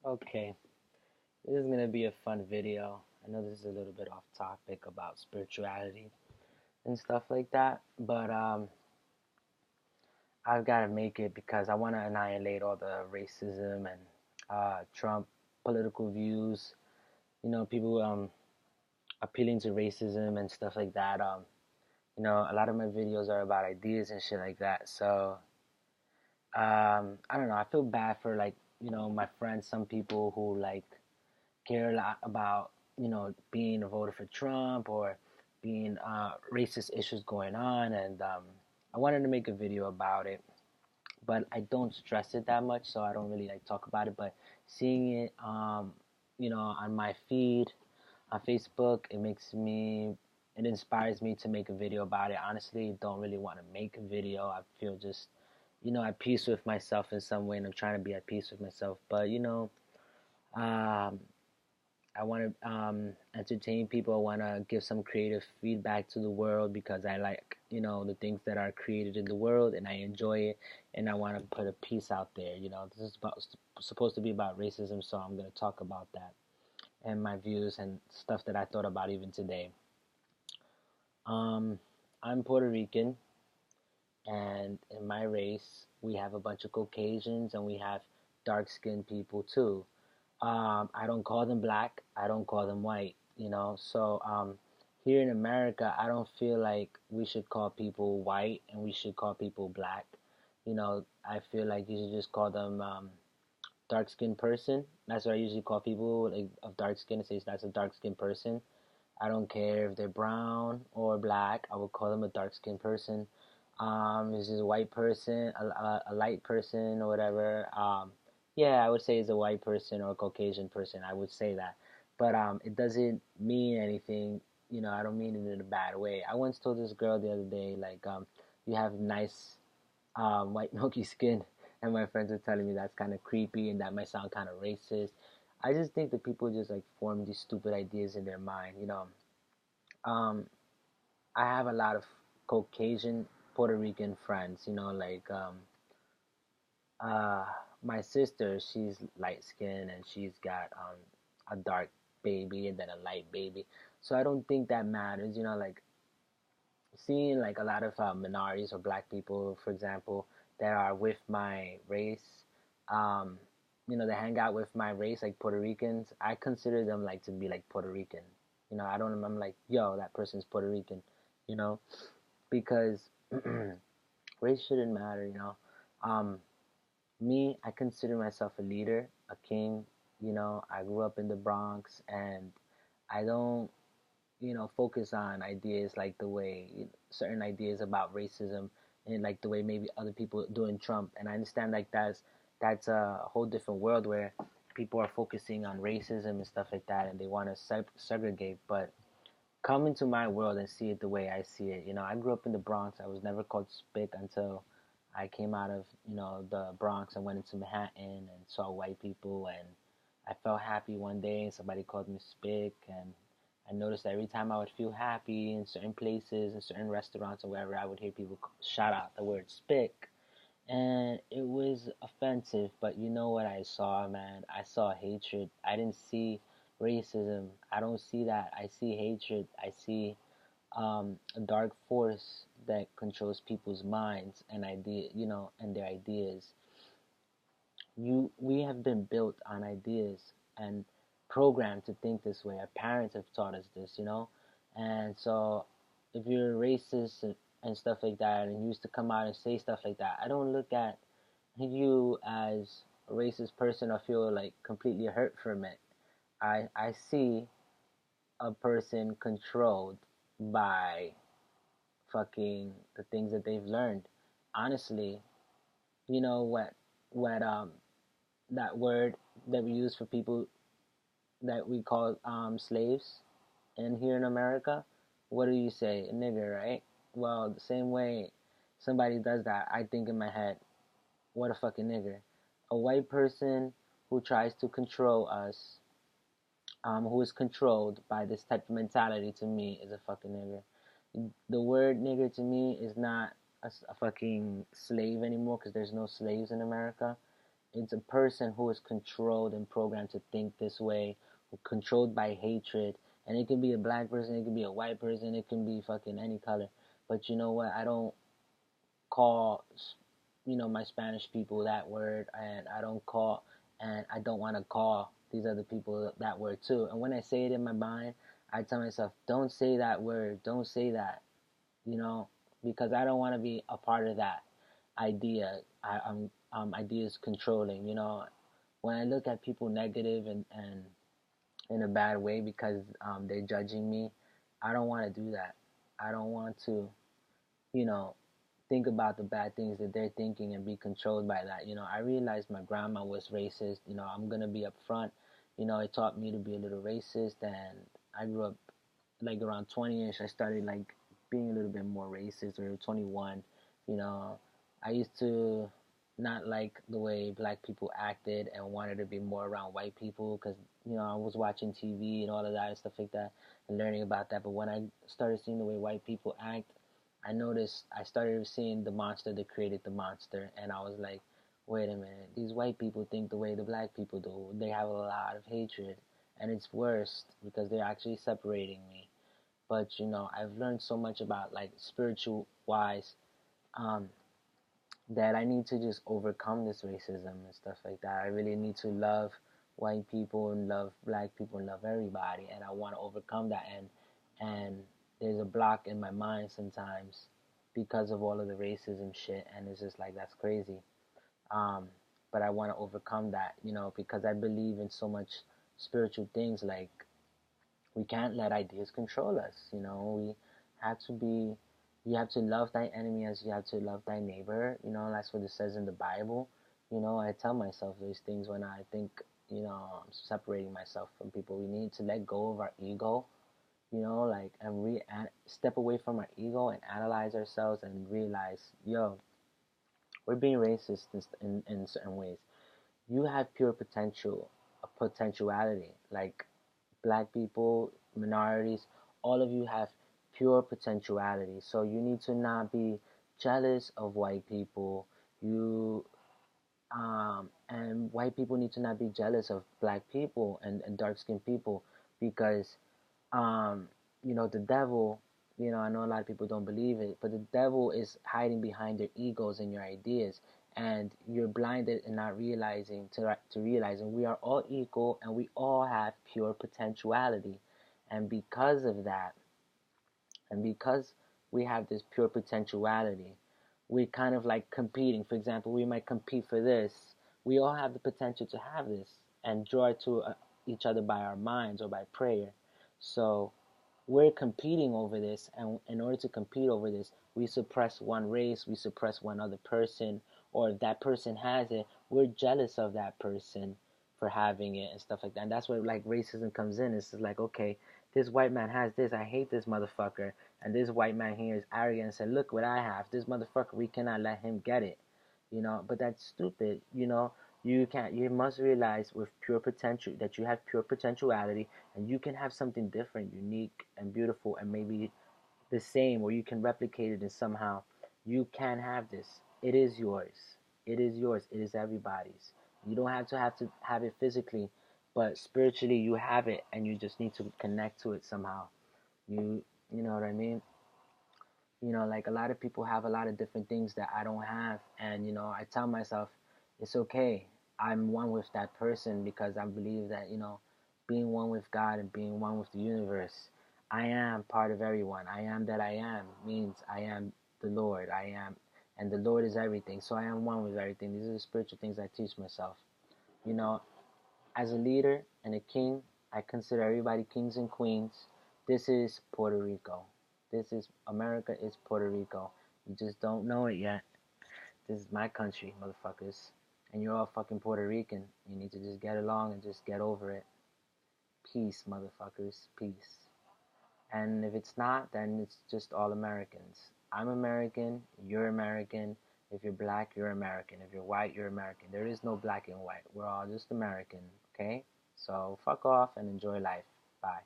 Okay, this is gonna be a fun video. I know this is a little bit off topic about spirituality and stuff like that, but I've got to make it because I want to annihilate all the racism and Trump political views. People appealing to racism and stuff like that. A lot of my videos are about ideas and shit like that. So I don't know. I feel bad for my friends, some people who care a lot about being a voter for Trump or being racist issues going on, and I wanted to make a video about it, but I don't stress it that much, so I don't really talk about it. But seeing it, on my feed on Facebook, it inspires me to make a video about it. Honestly, don't really want to make a video. I feel just at peace with myself in some way, and I'm trying to be at peace with myself, but um, I want to entertain people. I want to give some creative feedback to the world because I like, the things that are created in the world and I enjoy it, and I want to put a piece out there. This is supposed to be about racism, so I'm going to talk about that and my views and stuff that I thought about even today. Um, I'm Puerto Rican, and in my race, we have a bunch of Caucasians and we have dark skinned people too. I don't call them black. I don't call them white. So here in America, I don't feel like we should call people white and we should call people black. I feel like you should just call them dark skinned person. That's what I usually call people of dark skin. It says that's a dark skinned person. I don't care if they're brown or black. I would call them a dark skinned person. This is a white person, a light person, or whatever. Yeah, I would say it's a white person or a Caucasian person. I would say that, but it doesn't mean anything. I don't mean it in a bad way. I once told this girl the other day, you have nice white milky skin, and my friends were telling me that's kind of creepy and that might sound kind of racist. I just think that people just form these stupid ideas in their mind. Um, I have a lot of Caucasian Puerto Rican friends. Uh, my sister, she's light skinned and she's got a dark baby and then a light baby. So I don't think that matters. Seeing a lot of minorities or black people, for example, that are with my race. Um, they hang out with my race, like Puerto Ricans. I consider them to be like Puerto Rican. I don't. I'm like, yo, that person's Puerto Rican. You know, because race shouldn't matter. Um, Me, I consider myself a leader, a king. I grew up in the Bronx, and I don't, focus on ideas like the way certain ideas about racism and like the way maybe other people do in Trump. And I understand that's a whole different world where people are focusing on racism and stuff like that, and they want to segregate. But come into my world and see it the way I see it. I grew up in the Bronx. I was never called spick until I came out of, the Bronx and went into Manhattan and saw white people, and I felt happy one day and somebody called me spick, and I noticed that every time I would feel happy in certain places, in certain restaurants or wherever, I would hear people shout out the word spick. And it was offensive, but you know what I saw, man? I saw hatred. I didn't see racism. I don't see that. I see hatred. I see a dark force that controls people's minds and and their ideas. We have been built on ideas and programmed to think this way. Our parents have taught us this. And so if you're racist and stuff like that, and you used to come out and say stuff like that, I don't look at you as a racist person or feel completely hurt from it. I see a person controlled by fucking the things that they've learned. Honestly, you know what that word that we use for people that we call slaves and here in America, what do you say? A nigger, right? Well, the same way somebody does that, I think in my head, what a fucking nigger. A white person who tries to control us, who is controlled by this type of mentality, to me is a fucking nigger. The word nigger to me is not a fucking slave anymore because there's no slaves in America. It's a person who is controlled and programmed to think this way, controlled by hatred. And it can be a black person, it can be a white person, it can be fucking any color. But you know what? I don't call, my Spanish people that word, and I don't want to call these other people that word too. And when I say it in my mind, I tell myself, don't say that word, don't say that, you know, because I don't want to be a part of that idea. Ideas controlling, when I look at people negative and in a bad way because they're judging me, I don't want to do that. I don't want to, you know, think about the bad things that they're thinking and be controlled by that. I realized my grandma was racist. I'm gonna be upfront. It taught me to be a little racist, and I grew up like around 20ish. I started like being a little bit more racist, or 21. You know, I used to not like the way black people acted and wanted to be more around white people because I was watching TV and all of that and stuff like that and learning about that. But when I started seeing the way white people act, I started seeing the monster that created the monster, and I was like, wait a minute, these white people think the way the black people do. They have a lot of hatred, and it's worse because they're actually separating me. But I've learned so much about like spiritual wise, um, that I need to just overcome this racism and stuff like that. I really need to love white people and love black people and love everybody, and I want to overcome that. And there's a block in my mind sometimes because of all of the racism shit, and it's just like that's crazy. Um, but I want to overcome that, because I believe in so much spiritual things. Like we can't let ideas control us. We have to be. You have to love thy enemy as you have to love thy neighbor. That's what it says in the Bible. I tell myself these things when I think, I'm separating myself from people. We need to let go of our ego, like, and step away from our ego and analyze ourselves and realize, yo, we're being racist in certain ways. You have pure potential, a potentiality. Like black people, minorities, all of you have pure potentiality. So you need to not be jealous of white people. And white people need to not be jealous of black people and dark skinned people because um, the devil, I know a lot of people don't believe it, but the devil is hiding behind your egos and your ideas, and you're blinded and not realizing to realizing we are all equal and we all have pure potentiality, and because of that, and because we have this pure potentiality, we kind of like competing. For example, we might compete for this. We all have the potential to have this and draw it to each other by our minds or by prayer. So we're competing over this, and in order to compete over this, we suppress one race, we suppress one other person, or if that person has it, we're jealous of that person for having it and stuff like that. And that's where like racism comes in. It's just like, okay, this white man has this, I hate this motherfucker, and this white man here is arrogant and said, look what I have, this motherfucker, we cannot let him get it, but that's stupid. You must realize with pure potential that you have pure potentiality, and you can have something different, unique and beautiful, and maybe the same, or you can replicate it, and somehow you can have this. It is yours. It is yours. It is everybody's. You don't have to have it physically, but spiritually you have it, and you just need to connect to it somehow. You know what I mean? Like a lot of people have a lot of different things that I don't have, and I tell myself it's okay. I'm one with that person because I believe that being one with God and being one with the universe, I am part of everyone. I am that I am means I am the Lord. I am, and the Lord is everything. So I am one with everything. These are the spiritual things I teach myself. You know, as a leader and a king, I consider everybody kings and queens. This is Puerto Rico. This is America is Puerto Rico. You just don't know it yet. This is my country, motherfuckers. And you're all fucking Puerto Rican. You need to just get along and just get over it. Peace, motherfuckers. Peace. And if it's not, then it's just all Americans. I'm American. You're American. If you're black, you're American. If you're white, you're American. There is no black and white. We're all just American, okay? So fuck off and enjoy life. Bye.